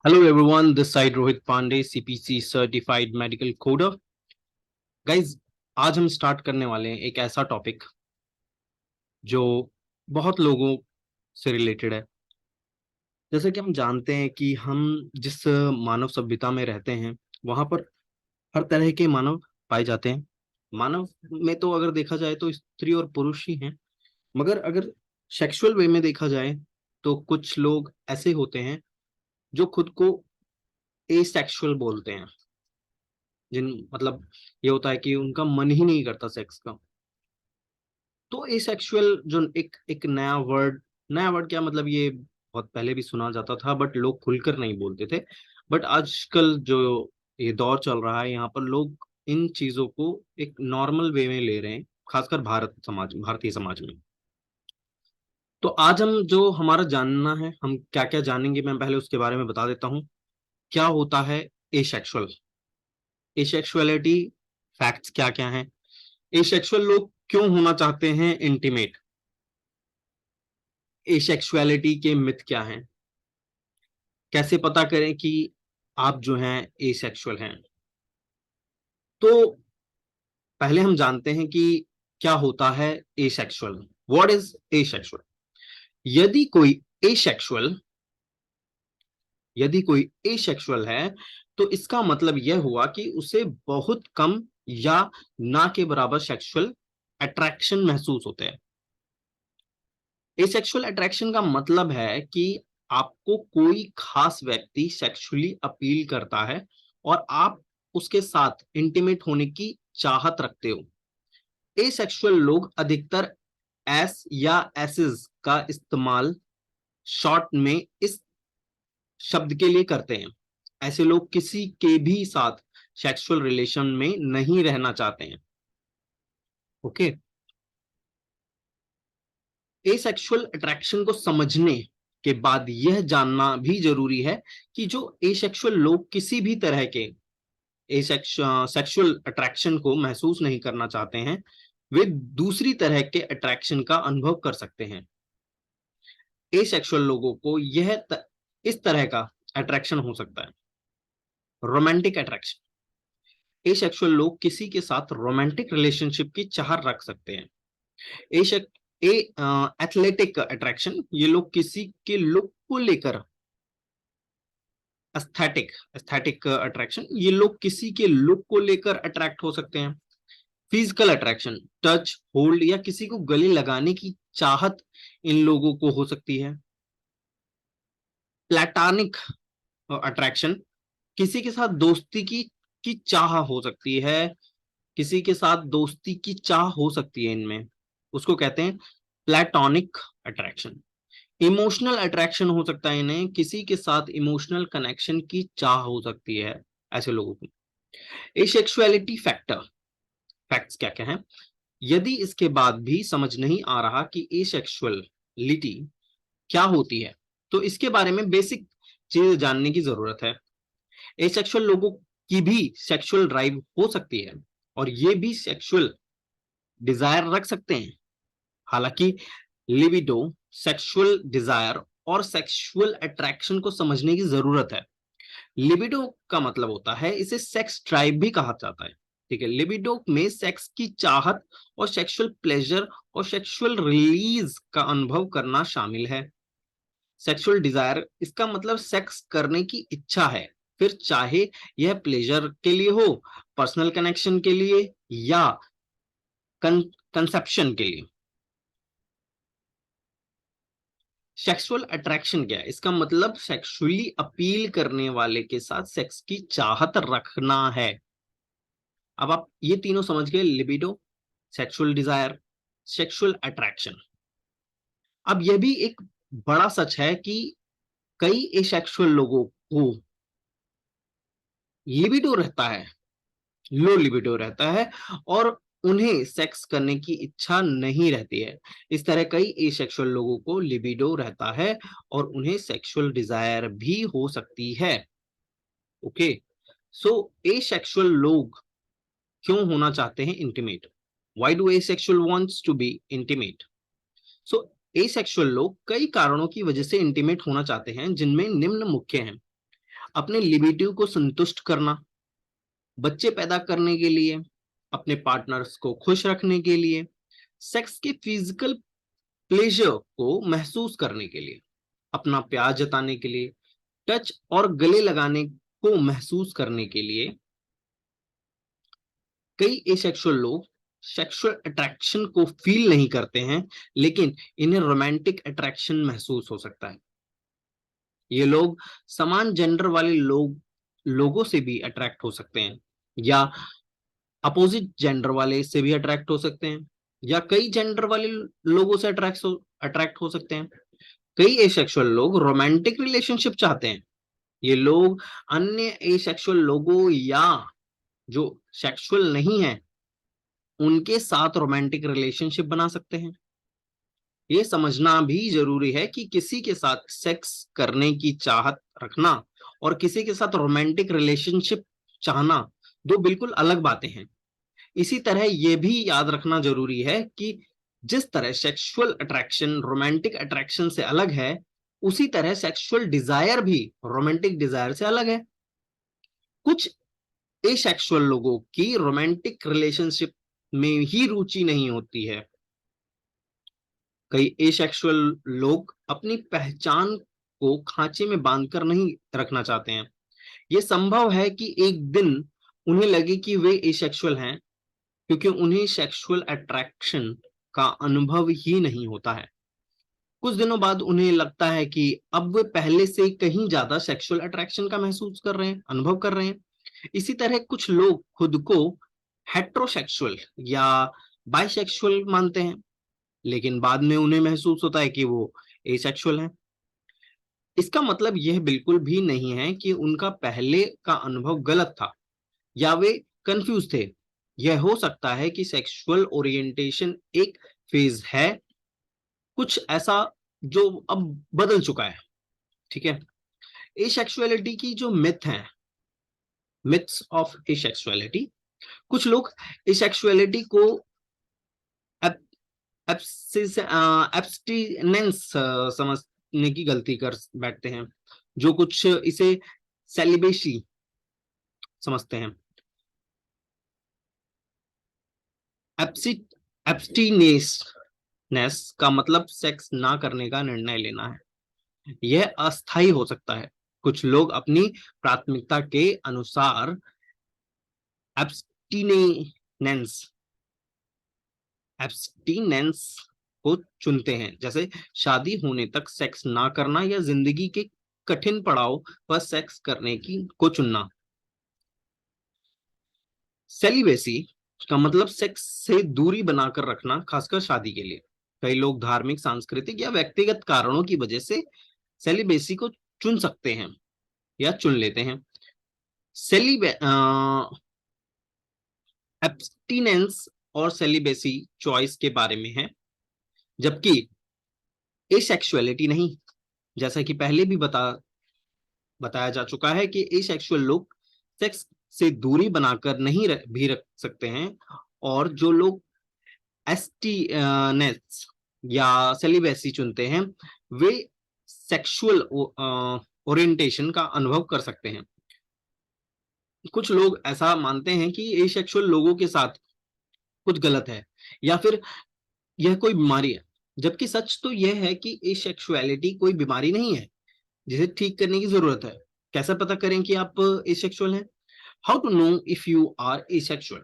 Hello everyone, this side Rohit Pandey, CPC certified medical coder. Guys, आज हम start करने वाले हैं एक ऐसा टॉपिक जो बहुत लोगों से रिलेटेड है। जैसे कि हम जानते हैं कि हम जिस मानव सभ्यता में रहते हैं वहां पर हर तरह के मानव पाए जाते हैं। मानव में तो अगर देखा जाए तो स्त्री और पुरुष ही हैं, मगर अगर सेक्सुअल वे में देखा जाए तो कुछ लोग ऐसे होते हैं जो खुद को एसेक्सुअल बोलते हैं। जिन मतलब ये होता है कि उनका मन ही नहीं करता सेक्स का। तो एसेक्सुअल जो एक एक नया वर्ड क्या मतलब, ये बहुत पहले भी सुना जाता था बट लोग खुलकर नहीं बोलते थे। बट आजकल जो ये दौर चल रहा है यहाँ पर लोग इन चीजों को एक नॉर्मल वे में ले रहे हैं, खासकर भारतीय समाज में। तो आज हम जो हमारा जानना है, हम क्या क्या जानेंगे, मैं पहले उसके बारे में बता देता हूँ। क्या होता है एसेक्सुअल, एसेक्सुअलिटी, फैक्ट्स क्या क्या हैं, एसेक्सुअल लोग क्यों होना चाहते हैं इंटीमेट, एसेक्सुअलिटी के मिथ क्या हैं, कैसे पता करें कि आप जो हैं एसेक्सुअल हैं। तो पहले हम जानते हैं कि क्या होता है एसेक्सुअल। What is asexual? यदि कोई एसेक्सुअल यदि कोई एसेक्सुअल है तो इसका मतलब यह हुआ कि उसे बहुत कम या ना के बराबर सेक्सुअल अट्रैक्शन महसूस होते हैं। एसेक्सुअल अट्रैक्शन का मतलब है कि आपको कोई खास व्यक्ति सेक्सुअली अपील करता है और आप उसके साथ इंटीमेट होने की चाहत रखते हो। एसेक्सुअल लोग अधिकतर एस या एसेस का इस्तेमाल शॉर्ट में इस शब्द के लिए करते हैं। ऐसे लोग किसी के भी साथ सेक्सुअल रिलेशन में नहीं रहना चाहते हैं। ओके। एसेक्सुअल अट्रैक्शन को समझने के बाद यह जानना भी जरूरी है कि जो एसेक्सुअल लोग किसी भी तरह के सेक्सुअल अट्रैक्शन को महसूस नहीं करना चाहते हैं, वे दूसरी तरह के अट्रैक्शन का अनुभव कर सकते हैं। एसेक्सुअल लोगों को इस तरह का अट्रैक्शन हो सकता है। रोमांटिक अट्रैक्शन, एसेक्सुअल लोग किसी के साथ रोमांटिक रिलेशनशिप की चाह रख सकते हैं। एशक ए एथलेटिक अट्रैक्शन, ये लोग किसी के लुक को लेकर, एस्थेटिक एस्थेटिक अट्रैक्शन, ये लोग किसी के लुक को लेकर अट्रैक्ट हो सकते हैं। फिजिकल अट्रैक्शन, टच, होल्ड या किसी को गले लगाने की चाहत इन लोगों को हो सकती है। प्लेटोनिक अट्रैक्शन, किसी के साथ दोस्ती की चाह हो सकती है। किसी के साथ दोस्ती की चाह हो सकती है इनमें, उसको कहते हैं प्लेटोनिक अट्रैक्शन। इमोशनल अट्रैक्शन हो सकता है इन्हें, किसी के साथ इमोशनल कनेक्शन की चाह हो सकती है ऐसे लोगों को। एसेक्सुअलिटी फैक्ट्स क्या क्या है? यदि इसके बाद भी समझ नहीं आ रहा कि एसेक्सुअलिटी क्या होती है तो इसके बारे में बेसिक चीज जानने की जरूरत है। एसेक्सुअल लोगों की भी सेक्सुअल ड्राइव हो सकती है और ये भी सेक्सुअल डिजायर रख सकते हैं। हालांकि लिबिडो, सेक्सुअल डिजायर और सेक्सुअल अट्रैक्शन को समझने की जरूरत है। लिबिडो का मतलब होता है, इसे सेक्स ड्राइव भी कहा जाता है। ठीक है, लिबिडो में सेक्स की चाहत और सेक्सुअल प्लेजर और सेक्सुअल रिलीज का अनुभव करना शामिल है। सेक्सुअल डिजायर, इसका मतलब सेक्स करने की इच्छा है, फिर चाहे यह प्लेजर के लिए हो, पर्सनल कनेक्शन के लिए या कंसेप्शन के लिए। सेक्सुअल अट्रैक्शन क्या है? इसका मतलब सेक्सुअली अपील करने वाले के साथ सेक्स की चाहत रखना है। अब आप ये तीनों समझ गए, libido, sexual desire, sexual attraction. अब यह भी एक बड़ा सच है कि कई एसेक्सुअल लोगों को लिबिडो रहता है, लो लिबिडो रहता है और उन्हें सेक्स करने की इच्छा नहीं रहती है। इस तरह कई एसेक्सुअल लोगों को लिबिडो रहता है और उन्हें सेक्सुअल डिजायर भी हो सकती है। ओके। सो एसेक्सुअल लोग क्यों होना चाहते हैं intimate? Why do asexual wants to be intimate? So asexual लोग कई कारणों की वजह से इंटीमेट होना चाहते हैं, जिनमें निम्न मुख्य हैं। अपने लिबिडो को संतुष्ट करना, बच्चे पैदा करने के लिए, अपने पार्टनर्स को खुश रखने के लिए, सेक्स के फिजिकल प्लेजर को महसूस करने के लिए, अपना प्यार जताने के लिए, टच और गले लगाने को महसूस करने के लिए। कई एसेक्सुअल लोग सेक्सुअल अट्रैक्शन को फील नहीं करते हैं, लेकिन इन्हें रोमांटिक अट्रैक्शन महसूस हो सकता है। ये लोग समान जेंडर वाले लोगों से भी अट्रैक्ट हो सकते हैं, या अपोजिट जेंडर वाले से भी अट्रैक्ट हो सकते हैं, या कई जेंडर वाले लोगों से अट्रैक्ट हो सकते हैं। कई एसेक्सुअल लोग रोमांटिक रिलेशनशिप चाहते हैं। ये लोग अन्य एसेक्सुअल लोगों या जो सेक्सुअल नहीं है उनके साथ रोमांटिक रिलेशनशिप बना सकते हैं। ये समझना भी जरूरी है कि किसी के साथ सेक्स करने की चाहत रखना और किसी के साथ रोमांटिक रिलेशनशिप चाहना दो बिल्कुल अलग बातें हैं। इसी तरह यह भी याद रखना जरूरी है कि जिस तरह सेक्सुअल अट्रैक्शन रोमांटिक अट्रैक्शन से अलग है, उसी तरह सेक्सुअल डिजायर भी रोमांटिक डिजायर से अलग है। कुछ एसेक्सुअल लोगों की रोमांटिक रिलेशनशिप में ही रुचि नहीं होती है। कई एसेक्सुअल लोग अपनी पहचान को खांचे में बांधकर नहीं रखना चाहते हैं। यह संभव है कि एक दिन उन्हें लगे कि वे एसेक्सुअल हैं, क्योंकि उन्हें सेक्सुअल अट्रैक्शन का अनुभव ही नहीं होता है। कुछ दिनों बाद उन्हें लगता है कि अब वे पहले से कहीं ज्यादा सेक्सुअल अट्रैक्शन का महसूस कर रहे हैं, अनुभव कर रहे हैं। इसी तरह कुछ लोग खुद को हेट्रोसेक्सुअल या बाइसेक्सुअल मानते हैं, लेकिन बाद में उन्हें महसूस होता है कि वो एसेक्सुअल हैं। इसका मतलब यह बिल्कुल भी नहीं है कि उनका पहले का अनुभव गलत था या वे कंफ्यूज थे। यह हो सकता है कि सेक्सुअल ओरिएंटेशन एक फेज है, कुछ ऐसा जो अब बदल चुका है। ठीक है। एसेक्सुअलिटी की जो मिथ है, मिथ्स ऑफ एसेक्सुअलिटी, कुछ लोग एसेक्सुअलिटी को एब्स्टिनेंस समझने की गलती कर बैठते हैं, जो कुछ इसे सेलिबेसी समझते हैं। एब्स्टिनेस का मतलब सेक्स ना करने का निर्णय लेना है। यह अस्थायी हो सकता है। कुछ लोग अपनी प्राथमिकता के अनुसार एब्स्टिनेंस एब्स्टिनेंस को चुनते हैं, जैसे शादी होने तक सेक्स ना करना या जिंदगी के कठिन पड़ाव पर सेक्स करने की को चुनना। सेलिबेसी का मतलब सेक्स से दूरी बनाकर रखना, खासकर शादी के लिए। कई लोग धार्मिक, सांस्कृतिक या व्यक्तिगत कारणों की वजह से सेलिबेसी को चुन सकते हैं या चुन लेते हैं। सेलिबे एब्स्टिनेंस और सेलिबेसी चॉइस के बारे में है, जबकि एसेक्सुअलिटी नहीं। जैसा कि पहले भी बताया जा चुका है कि एसेक्सुअल लोग सेक्स से दूरी बनाकर नहीं भी रख सकते हैं, और जो लोग एस्टीनेस या सेलिबेसी चुनते हैं वे सेक्सुअल ओरिएंटेशन का अनुभव कर सकते हैं। कुछ लोग ऐसा मानते हैं कि एसेक्सुअल लोगों के साथ कुछ गलत है या फिर यह कोई बीमारी है, जबकि सच तो यह है कि एसेक्सुअलिटी कोई बीमारी नहीं है जिसे ठीक करने की जरूरत है। कैसे पता करें कि आप एसेक्सुअल हैं? How to know if you are asexual?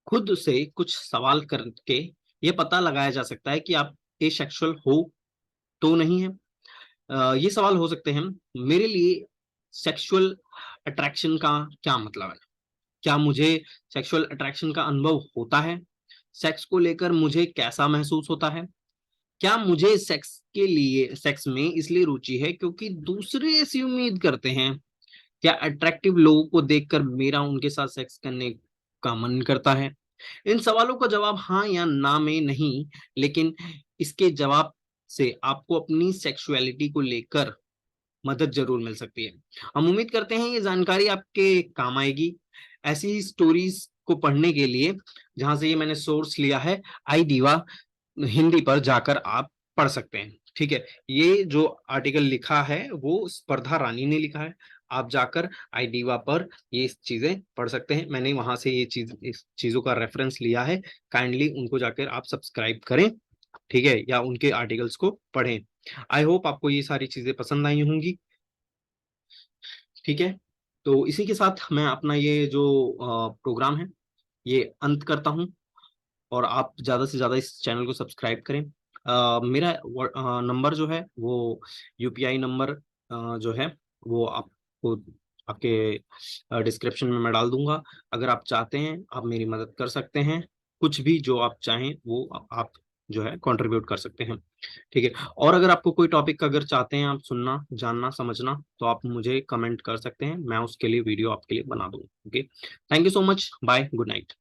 खुद से कुछ सवाल करके यह पता लगाया जा सकता है कि आप एसेक्सुअल हो तो नहीं है। ये सवाल हो सकते हैं, मेरे लिए सेक्सुअल अट्रैक्शन का क्या मतलब है? क्या मुझे सेक्सुअल अट्रैक्शन का अनुभव होता है? सेक्स को लेकर मुझे कैसा महसूस होता है? क्या मुझे सेक्स में इसलिए रुचि है क्योंकि दूसरे ऐसी उम्मीद करते हैं? क्या अट्रैक्टिव लोगों को देखकर मेरा उनके साथ सेक्स करने का मन करता है? इन सवालों का जवाब हाँ या ना में नहीं, लेकिन इसके जवाब से आपको अपनी सेक्सुअलिटी को लेकर मदद जरूर मिल सकती है। हम उम्मीद करते हैं ये जानकारी आपके काम आएगी। ऐसी ही स्टोरीज को पढ़ने के लिए, जहां से ये मैंने सोर्स लिया है, आई डीवा हिंदी पर जाकर आप पढ़ सकते हैं। ठीक है। ये जो आर्टिकल लिखा है वो स्पर्धा रानी ने लिखा है। आप जाकर आईडीवा पर ये चीजें पढ़ सकते हैं। मैंने वहां से ये इस चीजों का रेफरेंस लिया है। काइंडली उनको जाकर आप सब्सक्राइब करें, ठीक है, या उनके आर्टिकल्स को पढ़ें। आई होप आपको ये सारी चीजें पसंद आई होंगी, ठीक है। तो इसी के साथ मैं अपना ये जो प्रोग्राम है ये अंत करता हूँ, और आप ज्यादा से ज्यादा इस चैनल को सब्सक्राइब करें। मेरा नंबर जो है वो यूपीआई नंबर जो है वो आपको आपके डिस्क्रिप्शन में मैं डाल दूंगा। अगर आप चाहते हैं आप मेरी मदद कर सकते हैं, कुछ भी जो आप चाहें वो आप जो है कंट्रीब्यूट कर सकते हैं, ठीक है। और अगर आपको कोई टॉपिक अगर चाहते हैं आप सुनना, जानना, समझना, तो आप मुझे कमेंट कर सकते हैं, मैं उसके लिए वीडियो आपके लिए बना दूंगा। Okay, thank you so much, bye, good night.